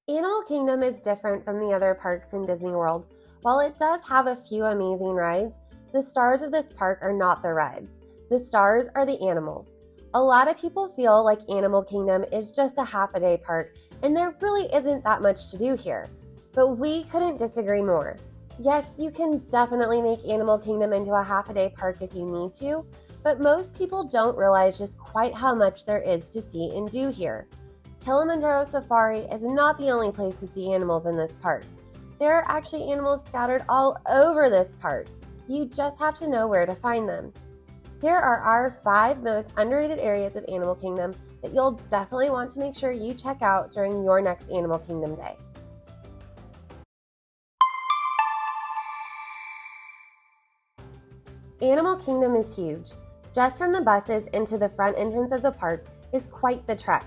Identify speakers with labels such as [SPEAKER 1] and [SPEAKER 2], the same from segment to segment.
[SPEAKER 1] Animal Kingdom is different from the other parks in Disney World. While it does have a few amazing rides, the stars of this park are not the rides. The stars are the animals. A lot of people feel like Animal Kingdom is just a half-a-day park, and there really isn't that much to do here. But we couldn't disagree more. Yes, you can definitely make Animal Kingdom into a half-a-day park if you need to, but most people don't realize just quite how much there is to see and do here. Kilimanjaro Safari is not the only place to see animals in this park. There are actually animals scattered all over this park. You just have to know where to find them. Here are our 5 most underrated areas of Animal Kingdom that you'll definitely want to make sure you check out during your next Animal Kingdom day. Animal Kingdom is huge. Just from the buses into the front entrance of the park is quite the trek.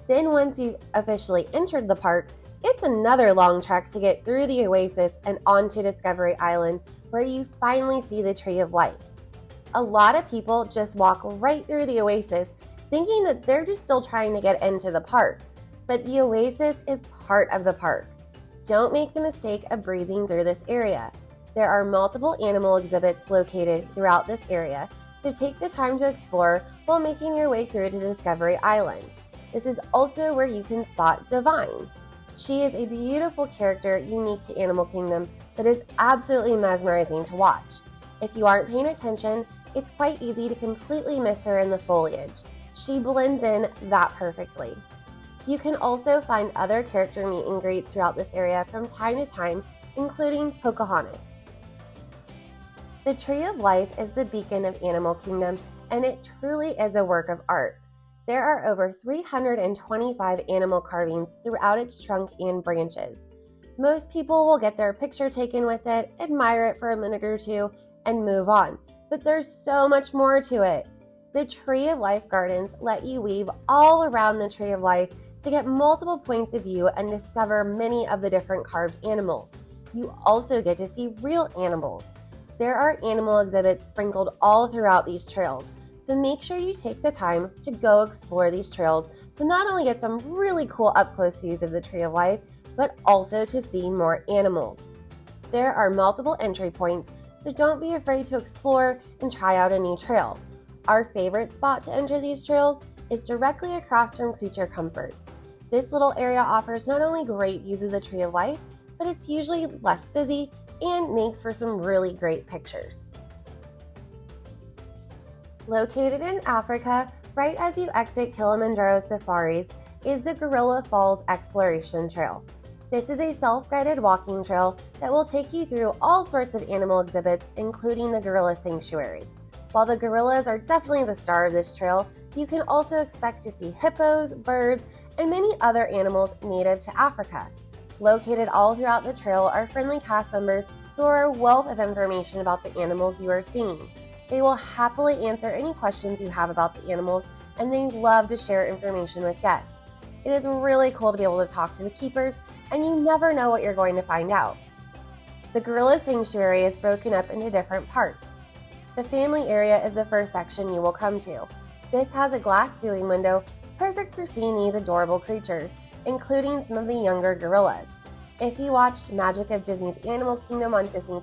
[SPEAKER 1] Then once you've officially entered the park, it's another long trek to get through the Oasis and onto Discovery Island, where you finally see the Tree of Life. A lot of people just walk right through the Oasis, thinking that they're just still trying to get into the park. But the Oasis is part of the park. Don't make the mistake of breezing through this area. There are multiple animal exhibits located throughout this area, so take the time to explore while making your way through to Discovery Island. This is also where you can spot Divine. She is a beautiful character unique to Animal Kingdom that is absolutely mesmerizing to watch. If you aren't paying attention, it's quite easy to completely miss her in the foliage. She blends in that perfectly. You can also find other character meet and greets throughout this area from time to time, including Pocahontas. The Tree of Life is the beacon of Animal Kingdom, and it truly is a work of art. There are over 325 animal carvings throughout its trunk and branches. Most people will get their picture taken with it, admire it for a minute or two, and move on. But there's so much more to it. The Tree of Life gardens let you weave all around the Tree of Life to get multiple points of view and discover many of the different carved animals. You also get to see real animals. There are animal exhibits sprinkled all throughout these trails, so make sure you take the time to go explore these trails to not only get some really cool up-close views of the Tree of Life, but also to see more animals. There are multiple entry points, so don't be afraid to explore and try out a new trail. Our favorite spot to enter these trails is directly across from Creature Comforts. This little area offers not only great views of the Tree of Life, but it's usually less busy and makes for some really great pictures. Located in Africa, right as you exit Kilimanjaro Safaris, is the Gorilla Falls Exploration Trail. This is a self-guided walking trail that will take you through all sorts of animal exhibits, including the Gorilla Sanctuary. While the gorillas are definitely the star of this trail, you can also expect to see hippos, birds, and many other animals native to Africa. Located all throughout the trail are friendly cast members who are a wealth of information about the animals you are seeing. They will happily answer any questions you have about the animals, and they love to share information with guests. It is really cool to be able to talk to the keepers, and you never know what you're going to find out. The Gorilla Sanctuary is broken up into different parts. The family area is the first section you will come to. This has a glass viewing window perfect for seeing these adorable creatures, including some of the younger gorillas. If you watched Magic of Disney's Animal Kingdom on Disney+,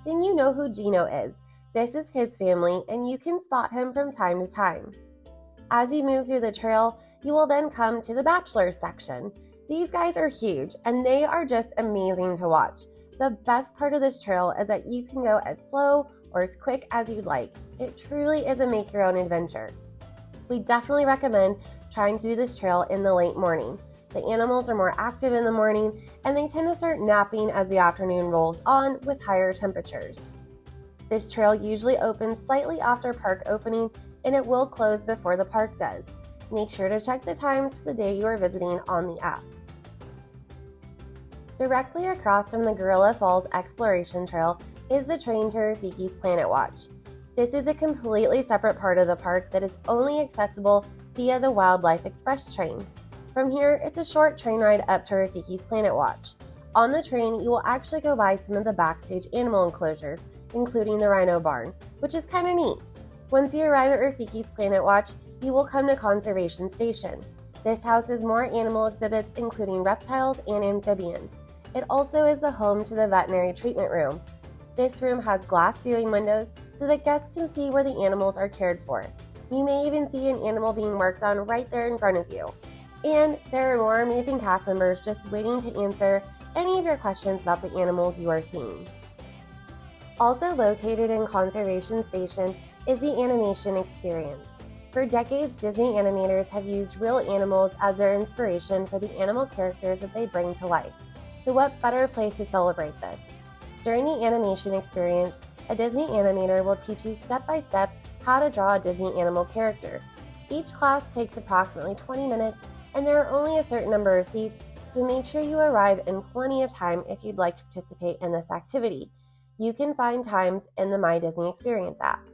[SPEAKER 1] then you know who Gino is. This is his family, and you can spot him from time to time. As you move through the trail, you will then come to the Bachelors section. These guys are huge, and they are just amazing to watch. The best part of this trail is that you can go as slow or as quick as you'd like. It truly is a make-your-own adventure. We definitely recommend trying to do this trail in the late morning. The animals are more active in the morning, and they tend to start napping as the afternoon rolls on with higher temperatures. This trail usually opens slightly after park opening, and it will close before the park does. Make sure to check the times for the day you are visiting on the app. Directly across from the Gorilla Falls Exploration Trail is the train to Rafiki's Planet Watch. This is a completely separate part of the park that is only accessible via the Wildlife Express train. From here, it's a short train ride up to Rafiki's Planet Watch. On the train, you will actually go by some of the backstage animal enclosures, including the Rhino Barn, which is kind of neat. Once you arrive at Rafiki's Planet Watch, you will come to Conservation Station. This houses more animal exhibits, including reptiles and amphibians. It also is the home to the veterinary treatment room. This room has glass viewing windows so that guests can see where the animals are cared for. You may even see an animal being worked on right there in front of you. And there are more amazing cast members just waiting to answer any of your questions about the animals you are seeing. Also located in Conservation Station is the animation experience. For decades, Disney animators have used real animals as their inspiration for the animal characters that they bring to life. So what better place to celebrate this? During the animation experience, a Disney animator will teach you step by step how to draw a Disney animal character. Each class takes approximately 20 minutes, and there are only a certain number of seats, so make sure you arrive in plenty of time if you'd like to participate in this activity. You can find times in the My Disney Experience app.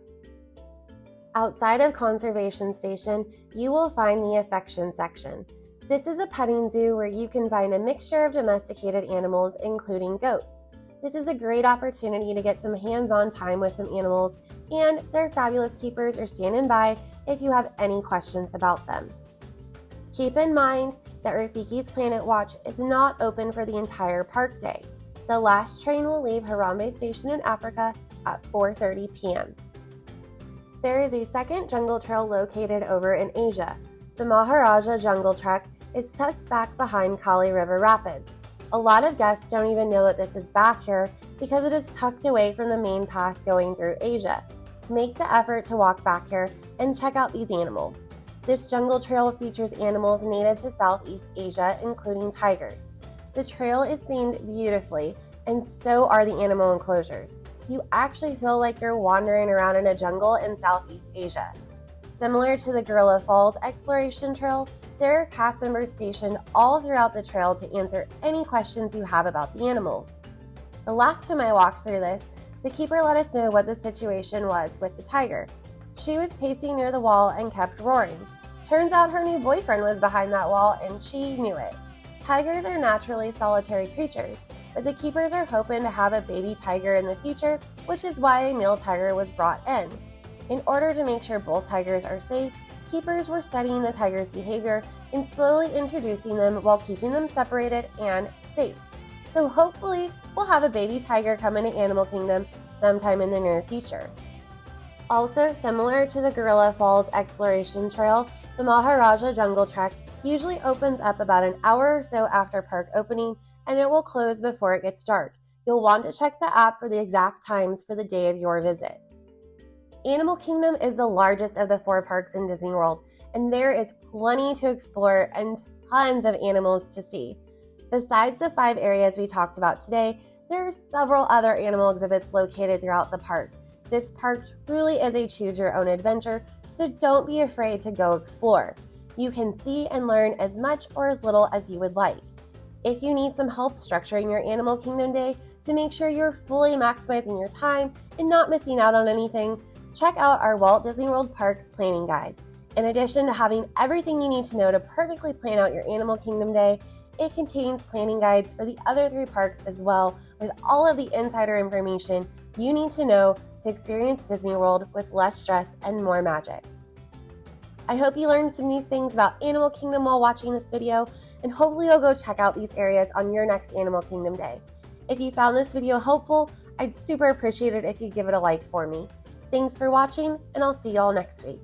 [SPEAKER 1] Outside of Conservation Station, you will find the Affection section. This is a petting zoo where you can find a mixture of domesticated animals, including goats. This is a great opportunity to get some hands-on time with some animals, and their fabulous keepers are standing by if you have any questions about them. Keep in mind that Rafiki's Planet Watch is not open for the entire park day. The last train will leave Harambe Station in Africa at 4:30 p.m. There is a second jungle trail located over in Asia. The Maharajah Jungle Trek is tucked back behind Kali River Rapids. A lot of guests don't even know that this is back here because it is tucked away from the main path going through Asia. Make the effort to walk back here and check out these animals. This jungle trail features animals native to Southeast Asia, including tigers. The trail is themed beautifully, and so are the animal enclosures. You actually feel like you're wandering around in a jungle in Southeast Asia. Similar to the Gorilla Falls Exploration Trail, there are cast members stationed all throughout the trail to answer any questions you have about the animals. The last time I walked through this, the keeper let us know what the situation was with the tiger. She was pacing near the wall and kept roaring. Turns out her new boyfriend was behind that wall and she knew it. Tigers are naturally solitary creatures, but the keepers are hoping to have a baby tiger in the future, which is why a male tiger was brought in. In order to make sure both tigers are safe, keepers were studying the tiger's behavior and slowly introducing them while keeping them separated and safe. So hopefully we'll have a baby tiger come into Animal Kingdom sometime in the near future. Also, similar to the Gorilla Falls Exploration Trail, the Maharajah Jungle Trek usually opens up about an hour or so after park opening, and it will close before it gets dark. You'll want to check the app for the exact times for the day of your visit. Animal Kingdom is the largest of the 4 parks in Disney World, and there is plenty to explore and tons of animals to see. Besides the 5 areas we talked about today, there are several other animal exhibits located throughout the park. This park truly is a choose-your-own adventure, so don't be afraid to go explore. You can see and learn as much or as little as you would like. If you need some help structuring your Animal Kingdom day to make sure you're fully maximizing your time and not missing out on anything, check out our Walt Disney World Parks Planning Guide. In addition to having everything you need to know to perfectly plan out your Animal Kingdom day, it contains planning guides for the other 3 parks as well, with all of the insider information you need to know to experience Disney World with less stress and more magic. I hope you learned some new things about Animal Kingdom while watching this video, and hopefully you'll go check out these areas on your next Animal Kingdom day. If you found this video helpful, I'd super appreciate it if you give it a like for me. Thanks for watching, and I'll see y'all next week.